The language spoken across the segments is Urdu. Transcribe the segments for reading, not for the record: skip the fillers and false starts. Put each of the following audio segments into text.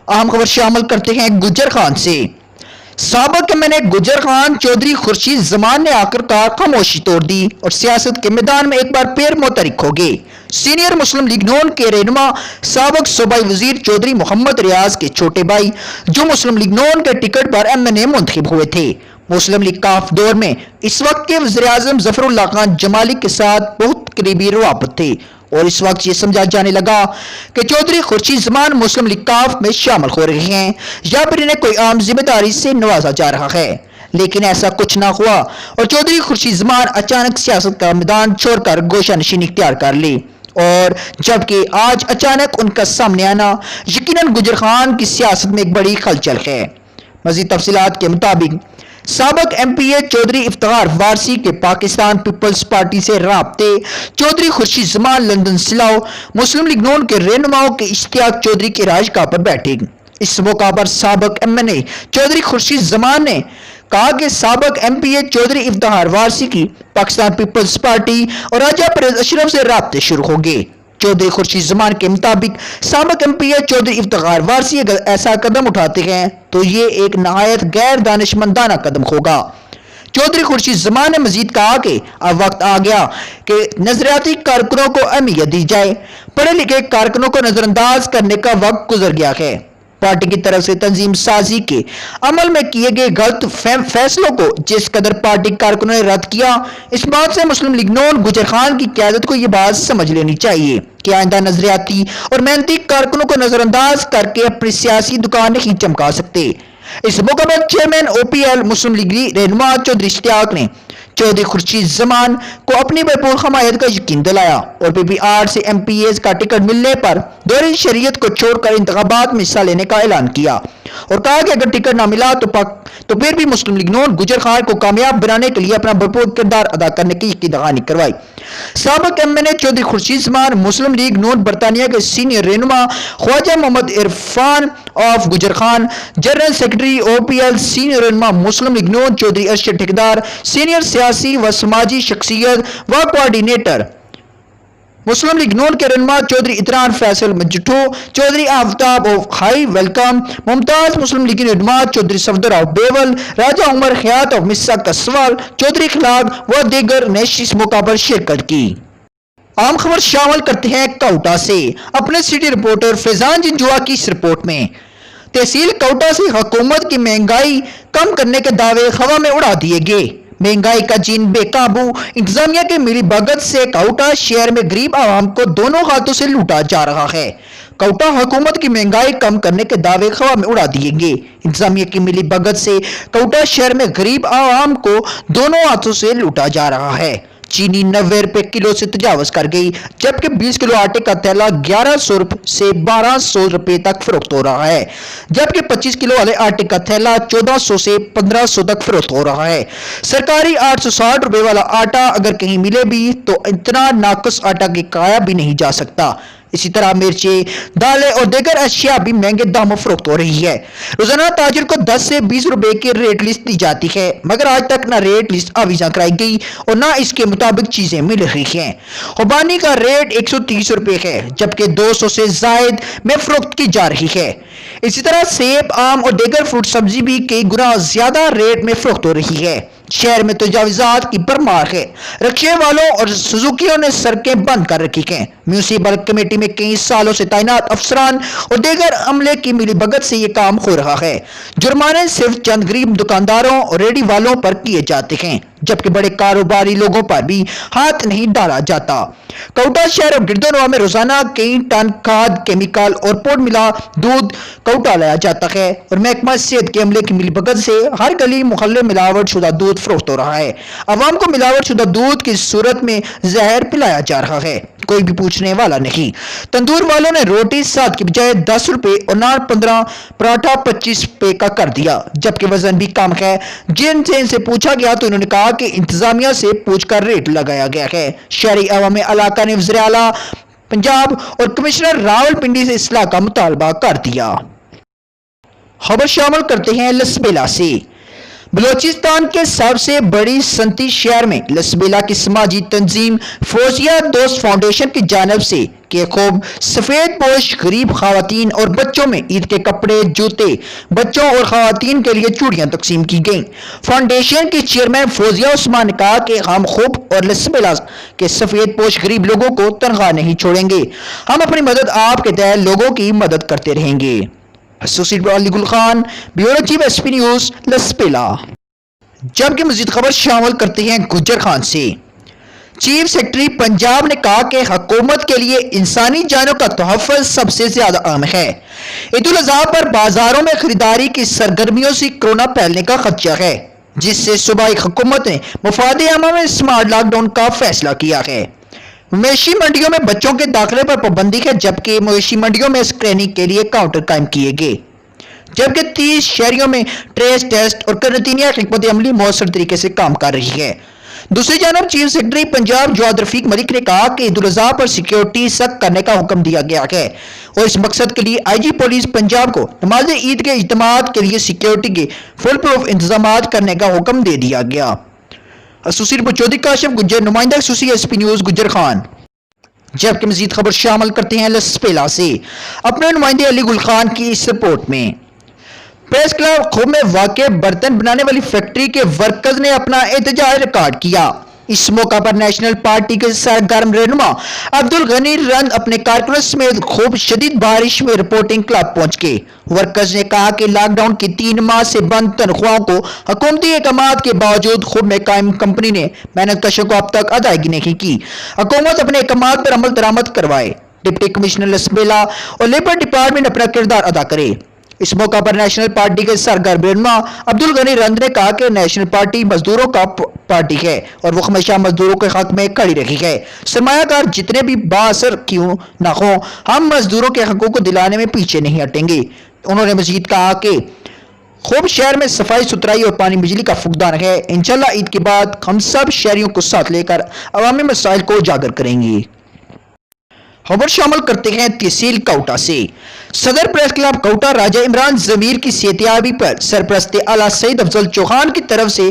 اہم خبر شامل کرتے ہیں گجر خان سے۔ سابق ایم این اے گجر خان چودھری خورشید زمان نے آخرکار خاموشی توڑ دی اور سیاست کے میدان میں ایک بار پھر متحرک ہو گئے۔ سینئر مسلم لیگ نون کے رہنما سابق صوبائی وزیر چودھری محمد ریاض کے چھوٹے بھائی جو مسلم لیگ نون کے ٹکٹ پر ایم این اے منتخب ہوئے تھے، مسلم لیگ کاف دور میں اس وقت کے وزیر اعظم ظفر اللہ خان جمالی کے ساتھ بہت قریبی روابط تھے اور اس وقت یہ سمجھا جانے لگا کہ چودھری خورشید زمان مسلم لیگ کاف میں شامل ہو رہے ہیں یا پھر انہیں کوئی عام ذمہ داری سے نوازا جا رہا ہے، لیکن ایسا کچھ نہ ہوا اور چودھری خورشید زمان اچانک سیاست کا میدان چھوڑ کر گوشہ نشینی اختیار کر لی، اور جبکہ آج اچانک ان کا سامنے آنا یقیناً گجر خان کی سیاست میں ایک بڑی خلچل ہے۔ مزید تفصیلات کے مطابق سابق ایم پی اے چودھری افتخار وارثی کے پاکستان پیپلز پارٹی سے رابطے، چودھری خورشید زمان لندن سلاؤ مسلم لیگ نون کے رہنماؤں کے اشتیاق چودھری کی رہائشگاہ پر بیٹھے۔ اس موقع پر سابق M N A Chaudhry Khurshid زمان نے کہا کہ سابق ایم پی اے چودھری افتخار وارثی کی پاکستان پیپلز پارٹی اور راجہ پرویز اشرف سے رابطے شروع ہوں گے۔ چودھری خورشید زمان کے مطابق سابق ایم پی اے چودھری افتخار وارثی اگر ایسا قدم اٹھاتے ہیں تو یہ ایک نہایت غیر دانشمندانہ قدم ہوگا۔ چودھری خورشید زمان نے مزید کہا کہ اب وقت آ گیا کہ نظریاتی کارکنوں کو اہمیت دی جائے، پڑھے لکھے کارکنوں کو نظر انداز کرنے کا وقت گزر گیا ہے۔ پارٹی کی طرف سے تنظیم سازی کے عمل میں کیے گئے غلط فیصلوں کو جس قدر پارٹی کارکنوں نے رد کیا، اس بات سے مسلم لیگ نون گجر خان کی قیادت کو یہ بات سمجھ لینی چاہیے کہ آئندہ نظریاتی اور محنتی کارکنوں کو نظر انداز کر کے اپنی سیاسی دکان نہیں چمکا سکتے۔ اس موقع پر چیئرمین او پی ایل مسلم لیگی رہنما چودھری اشتیاق نے چودھری خورشید زمان کو اپنی بھرپور حمایت کا یقین دلایا اور پی پی آر سے ایم پی ایز کا ٹکٹ ملنے پر دور شریعت کو چھوڑ کر انتخابات میں حصہ لینے کا اعلان کیا اور کہا کہ اگر ٹکٹ نہ ملا تو پھر بھی مسلم لیگ نون گجر خان کو کامیاب بنانے کے لیے اپنا بھرپور کردار ادا کرنے کی یقین دہانی کروائی۔ سابق M N A Chaudhry Khurshid Zaman Muslim League Noon برطانیہ کے سینئر رہنما Khawaja Muhammad Irfan of Gujar Khan, general secretary O P L senior رہنما مسلم لیگ نون چودھری ارشد ٹھیکیدار، سینئر سیاسی و سماجی شخصیت و کوارڈینیٹر مسلم لیگ نون کے رہنما چودھری اطران فیصل مجٹھو، چودھری آفتاب آف ہائی ویلکم، ممتاز مسلم لیگی رہنما چودھری صفدر آف بیول، راجہ عمر خیات آف مسا کسوال، چودھری اخلاق و دیگر نے اس موقع پر شرکت کی۔ عام خبر شامل کرتے ہیں کوٹا سے۔ اپنے سٹی رپورٹر فیضان جنجوا کی اس رپورٹ میں تحصیل کوٹا سے حکومت کی مہنگائی کم کرنے کے دعوے ہوا میں اڑا دیے گئے۔ مہنگائی کا جن بے قابو، انتظامیہ کے ملی بھگت سے کوٹا شہر میں غریب عوام کو دونوں ہاتھوں سے لوٹا جا رہا ہے۔ کوٹا حکومت کی مہنگائی کم کرنے کے دعوے ہوا میں اڑا دیے گئے۔ انتظامیہ کی ملی بھگت سے کوٹا شہر میں غریب عوام کو دونوں ہاتھوں سے لوٹا جا رہا ہے۔ چینی 90 روپے کلو سے تجاوز کر گئی، جبکہ 20 کلو آٹے کا تھیلا 1100 سے 1200 روپے تک فروخت ہو رہا ہے، جبکہ 25 کلو والے آٹے کا تھیلا 1400 سے 1500 تک فروخت ہو رہا ہے۔ سرکاری 860 روپے والا آٹا اگر کہیں ملے بھی تو اتنا ناقص آٹا کہ کھایا بھی نہیں جا سکتا۔ اسی طرح مرچیں، دالیں اور دیگر اشیاء بھی مہنگے داموں فروخت ہو رہی ہے۔ روزانہ تاجر کو 10 سے 20 روپے کی ریٹ لسٹ دی جاتی ہے، مگر آج تک نہ ریٹ لسٹ آویزاں کرائی گئی اور نہ اس کے مطابق چیزیں مل رہی ہیں۔ خوبانی کا ریٹ 130 روپے ہے، جبکہ 200 سے زائد میں فروخت کی جا رہی ہے۔ اسی طرح سیب، آم اور دیگر فروٹ سبزی بھی کئی گنا زیادہ ریٹ میں فروخت ہو رہی ہے۔ شہر میں تجاوزات کی بھرمار ہے۔ رکشے والوں اور سزوکیوں نے سڑکیں بند کر رکھی ہیں۔ میونسپل کمیٹی میں کئی سالوں سے تعینات افسران اور دیگر عملے کی ملی بھگت سے یہ کام ہو رہا ہے۔ جرمانے صرف چند غریب دکانداروں اور ریڑھی والوں پر کیے جاتے ہیں، جبکہ بڑے کاروباری لوگوں پر بھی ہاتھ نہیں ڈالا جاتا۔ کوٹا شہر اور گرد و نواح میں روزانہ کئی ٹن کھاد، کیمیکل اور پوڈ ملا دودھ کوٹا لایا جاتا ہے اور محکمہ صحت کے عملے کی ملی بھگت سے ہر گلی محلے ملاوٹ شدہ دودھ فروخت ہو رہا ہے۔ عوام کو ملاوٹ شدہ دودھ کی صورت میں زہر پلایا جا رہا ہے، کوئی بھی پوچھنے والا نہیں۔ تندور والوں نے روٹی 7 کی بجائے 10 روپے اور نان 15، پراٹھا 25 روپے کا کر دیا، جبکہ وزن بھی کم ہے۔ جن سے پوچھا گیا تو انہوں نے کہا کہ انتظامیہ سے پوچھ کر ریٹ لگایا گیا ہے۔ شہری عوامی علاقہ نے وزیر اعلیٰ پنجاب اور کمشنر راولپنڈی سے اصلاح کا مطالبہ کر دیا۔ خبر شامل کرتے ہیں لسبیلا سے۔ بلوچستان کے سب سے بڑی صنعتی شہر میں لسبیلا کی سماجی تنظیم فوزیہ دوست فاؤنڈیشن کی جانب سے کہ خوب سفید پوش غریب خواتین اور بچوں میں عید کے کپڑے، جوتے، بچوں اور خواتین کے لیے چوڑیاں تقسیم کی گئیں۔ فاؤنڈیشن کی چیئرمین فوزیہ عثمان نے کہا کہ ہم خوب اور لسبیلا کے سفید پوش غریب لوگوں کو تنہا نہیں چھوڑیں گے، ہم اپنی مدد آپ کے تحت لوگوں کی مدد کرتے رہیں گے۔ Associate Ali Gul Khan, bureau chief S P news, Lasbela. جبکہ مزید خبر شامل کرتے ہیں گجر خان سے۔ چیف سیکرٹری پنجاب نے کہا کہ حکومت کے لیے انسانی جانوں کا تحفظ سب سے زیادہ اہم ہے۔ عید الاضحیٰ پر بازاروں میں خریداری کی سرگرمیوں سے کورونا پھیلنے کا خدشہ ہے، جس سے صوبائی حکومت نے مفاد عامہ میں اسمارٹ لاک ڈاؤن کا فیصلہ کیا ہے۔ مویشی منڈیوں میں بچوں کے داخلے پر پابندی ہے، جبکہ مویشی منڈیوں میں اسکریننگ کے لیے کاؤنٹر قائم کیے گئے، جبکہ 30 شہریوں میں ٹریس ٹیسٹ اور قرنطینہ حکمت عملی مؤثر طریقے سے کام کر رہی ہے۔ دوسری جانب چیف سیکرٹری پنجاب جواد رفیق ملک نے کہا کہ عید الاضحیٰ پر سیکیورٹی سخت کرنے کا حکم دیا گیا ہے اور اس مقصد کے لیے آئی جی پولیس پنجاب کو نماز عید کے اجتماعات کے لیے سیکیورٹی کے فل پروف انتظامات کرنے کا حکم دے دیا گیا۔ ایسوسیٹ چودھری کاشف گجر، نمائندہ ایسوسی ایس پی نیوز گجر خان۔ جبکہ مزید خبر شامل کرتے ہیں لسبیلا سے۔ اپنے نمائندے علی گل خان کی اس رپورٹ میں پریس کلب خوب میں واقع برتن بنانے والی فیکٹری کے ورکرز نے اپنا احتجاج ریکارڈ کیا۔ اس موقع پر نیشنل پارٹی کے سرگرم رہنما عبدالغنی رند اپنے کارکنوں سمیت خوب شدید بارش میں رپورٹنگ کلب پہنچ گئے۔ ورکرز نے کہا کہ لاک ڈاؤن کی 3 ماہ سے بند تنخواہوں کو حکومتی احکامات کے باوجود خوب میں قائم کمپنی نے محنت کشوں کو اب تک ادائیگی نہیں کی۔ حکومت اپنے احکامات پر عمل درآمد کروائے، ڈپٹی کمشنر لسبیلا اور لیبر ڈپارٹمنٹ اپنا کردار ادا کرے۔ اس موقع پر نیشنل پارٹی کے سرگرم رہنما عبدالغنی رند نے کہا کہ نیشنل پارٹی مزدوروں کا پارٹی ہے اور وہ ہمیشہ مزدوروں کے حق میں کھڑی رہی ہے۔ سرمایہ کار جتنے بھی بااثر کیوں نہ ہوں، ہم مزدوروں کے حقوق کو دلانے میں پیچھے نہیں ہٹیں گے۔ انہوں نے مزید کہا کہ خوب شہر میں صفائی ستھرائی اور پانی بجلی کا فقدان ہے۔ انشاءاللہ عید کے بعد ہم سب شہریوں کو ساتھ لے کر عوامی مسائل کو اجاگر کریں گے۔ خبر شامل کرتے ہیں تحصیل کوٹا سے۔ صدر پریس کلب کوٹا راجہ عمران ضمیر کی صحتیابی پر سرپرست اعلیٰ سعید افضل چوہان کی طرف سے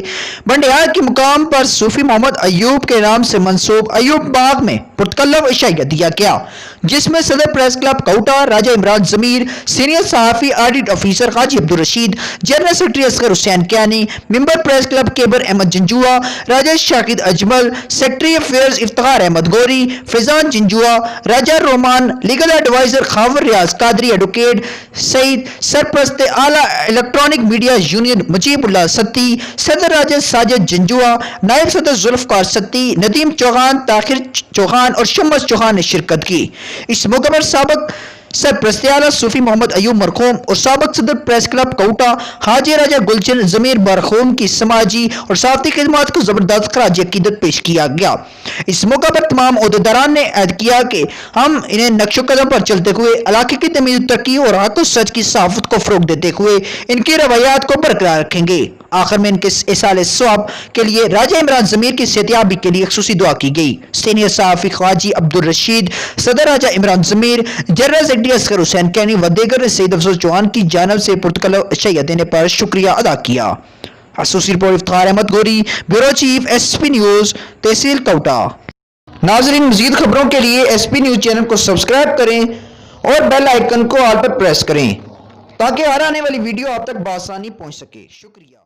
بنڈیال کے مقام پر صوفی محمد ایوب کے نام سے منسوب ایوب باغ میں پرتکلف عشائیہ دیا گیا، جس میں صدر پریس کلب کوٹا راجہ عمران ضمیر، سینئر صحافی آڈٹ آفیسر حاجی عبدالرشید، جنرل سیکرٹری اصغر حسین کیانی، ممبر پریس کلب کیبر احمد جنجوعہ، راجہ شاہد اجمل، سیکرٹری افیئرز افتخار احمد گوری، فیضان جنجوعہ، راجہ رومان، لیگل ایڈوائزر خاور ریاض قادری، ایڈوکیٹ سعید، سرپرست اعلیٰ الیکٹرانک میڈیا یونین مجیب اللہ ستی، صدر راجہ ساجد جنجوعہ، نائب صدر ذوالفقار ستی، ندیم چوہان، طاہر چوہان اور شمس چوہان نے شرکت کی۔ اس موقع پر سابق سرپرست اعلیٰ صوفی محمد ایوب مرحوم اور سابق صدر پریس کلب کوٹا حاجی راجہ گلچن ضمیر مرحوم کی سماجی اور صحافتی خدمات کو زبردست خراج عقیدت پیش کیا گیا۔ اس موقع پر تمام عہدیداران نے عہد کیا کہ ہم انہیں نقش و قدم پر چلتے ہوئے علاقے کی تمیز و ترقی اور حق و سچ کی صحافت کو فروغ دیتے ہوئے ان کی روایات کو برقرار رکھیں گے۔ آخر میں ان کے ایصال ثواب کے لیے راجہ عمران ضمیر کی صحتیابی کے لیے خصوصی دعا کی گئی۔ سینئر صحافی حاجی عبدالرشید، صدر راجہ عمران ضمیر، جنرل سیکرٹری اصغر حسین کیانی و دیگر نے سعید افضل چوہان کی جانب سے پرتکلف عشائیہ دینے پر شکریہ ادا کیا۔ Associate report Iftikhar Ahmed Gori, bureau chief S P news, tehsil Kota. ناظرین، مزید خبروں کے لیے ایس پی نیوز چینل کو سبسکرائب کریں اور بیل آئیکن کو آل پر پریس کریں تاکہ ہر آنے والی ویڈیو آپ تک بآسانی پہنچ سکے۔ شکریہ۔